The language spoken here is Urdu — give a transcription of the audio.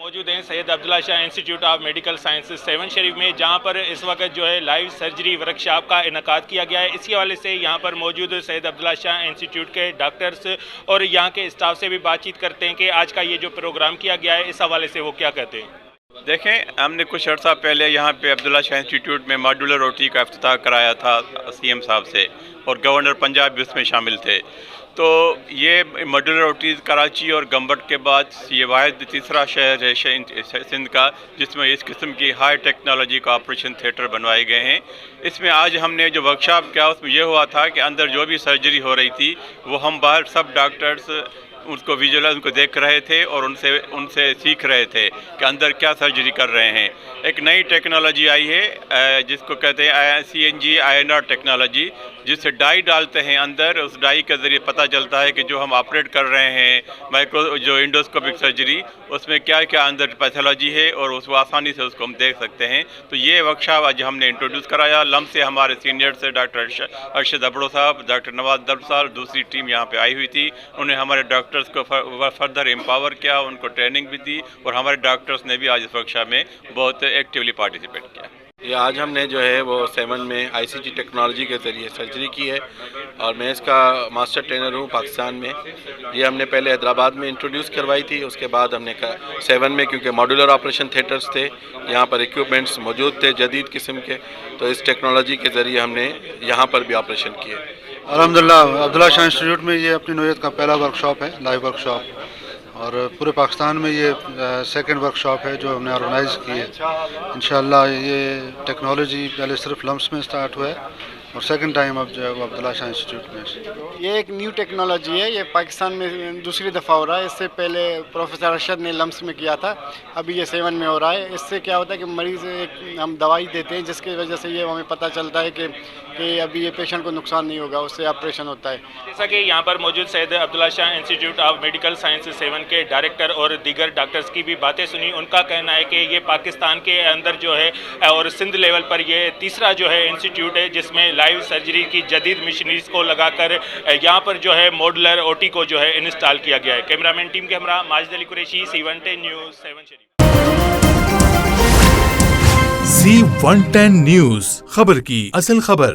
موجود ہیں سید عبداللہ شاہ انسٹیٹیوٹ آف میڈیکل سائنسز 7 شریف میں، جہاں پر اس وقت جو ہے لائیو سرجری ورکشاپ کا انعقاد کیا گیا ہے۔ اسی حوالے سے یہاں پر موجود سید عبداللہ شاہ انسٹیٹیوٹ کے ڈاکٹرز اور یہاں کے اسٹاف سے بھی بات چیت کرتے ہیں کہ آج کا یہ جو پروگرام کیا گیا ہے اس حوالے سے وہ کیا کہتے ہیں۔ دیکھیں، ہم نے کچھ عرصہ پہلے یہاں پہ عبداللہ شاہ انسٹیٹیوٹ میں ماڈولر اوٹی کا افتتاح کرایا تھا سی ایم صاحب سے، اور گورنر پنجاب بھی اس میں شامل تھے۔ تو یہ ماڈولر اوٹیز کراچی اور گمبٹ کے بعد یہ واحد تیسرا شہر ہے سندھ کا جس میں اس قسم کی ہائی ٹیکنالوجی کا آپریشن تھیٹر بنوائے گئے ہیں۔ اس میں آج ہم نے جو ورکشاپ کیا اس میں یہ ہوا تھا کہ اندر جو بھی سرجری ہو رہی تھی وہ ہم باہر سب ڈاکٹرز اس کو ویژولاً کو دیکھ رہے تھے اور ان سے سیکھ رہے تھے کہ اندر کیا سرجری کر رہے ہیں۔ ایک نئی ٹیکنالوجی آئی ہے جس کو کہتے ہیں CNG INR ٹیکنالوجی، جس سے ڈائی ڈالتے ہیں اندر، اس ڈائی کے ذریعے پتہ چلتا ہے کہ جو ہم آپریٹ کر رہے ہیں جو انڈوسکوپک سرجری، اس میں کیا کیا اندر پیتھولوجی ہے اور اس کو آسانی سے اس کو ہم دیکھ سکتے ہیں۔ تو یہ ورکشاپ آج ہم نے انٹروڈیوس کرایا۔ لم سے ہمارے سینئر سے ڈاکٹر ارشد ابڑو صاحب، ڈاکٹر نواز درب صاحب، دوسری ٹیم یہاں پہ آئی ہوئی تھی۔ انہوں نے ہمارے ڈاکٹرز کو فردر امپاور کیا، ان کو ٹریننگ بھی دی، اور ہمارے ڈاکٹرز نے بھی آج اس ورکشاپ میں بہت ایکٹیولی پارٹیسپیٹ کیا۔ یہ آج ہم نے جو ہے وہ 7 میں ICT ٹیکنالوجی کے ذریعے سرجری کی ہے، اور میں اس کا ماسٹر ٹرینر ہوں پاکستان میں۔ یہ ہم نے پہلے حیدرآباد میں انٹروڈیوس کروائی تھی، اس کے بعد ہم نے 7 میں، کیونکہ ماڈولر آپریشن تھیٹرز تھے، یہاں پر ایکوپمنٹس موجود تھے جدید قسم کے، تو اس ٹیکنالوجی کے ذریعے ہم نے یہاں پر بھی آپریشن کیے۔ الحمدللہ عبداللہ شاہ انسٹیٹیوٹ میں یہ اپنی نوعیت کا پہلا ورکشاپ ہے، لائیو ورکشاپ، اور پورے پاکستان میں یہ سیکنڈ ورکشاپ ہے جو ہم نے آرگنائز کی ہے۔ انشاءاللہ یہ ٹیکنالوجی پہلے صرف لمس میں سٹارٹ ہوا ہے، اور سیکنڈ ٹائم اب جو ہے وہ عبداللہ شاہ انسٹیٹیوٹ میں۔ یہ ایک نیو ٹیکنالوجی ہے، یہ پاکستان میں دوسری دفعہ ہو رہا ہے۔ اس سے پہلے پروفیسر ارشد نے لمس میں کیا تھا، ابھی یہ 7 میں ہو رہا ہے۔ اس سے کیا ہوتا ہے کہ مریض ہم دوائی دیتے ہیں جس کی وجہ سے یہ ہمیں پتہ چلتا ہے کہ ابھی یہ پیشنٹ کو نقصان نہیں ہوگا، اس سے آپریشن ہوتا ہے۔ جیسا کہ یہاں پر موجود سید عبداللہ شاہ انسٹیٹیوٹ آف میڈیکل سائنسز 7 کے ڈائریکٹر اور دیگر ڈاکٹرز کی بھی باتیں سنی، ان کا کہنا ہے کہ یہ پاکستان کے اندر جو ہے اور سندھ لیول پر یہ تیسرا جو ہے انسٹیٹیوٹ ہے جس میں لائیو سرجری کی جدید مشینریز کو لگا کر یہاں پر جو ہے ماڈولر اوٹی کو جو ہے انسٹال کیا گیا ہے۔ کیمرامین ٹیم کے ہمراہ ماجد علی قریشی، C110 نیوز 7 شریف۔ C110 نیوز، خبر کی اصل خبر۔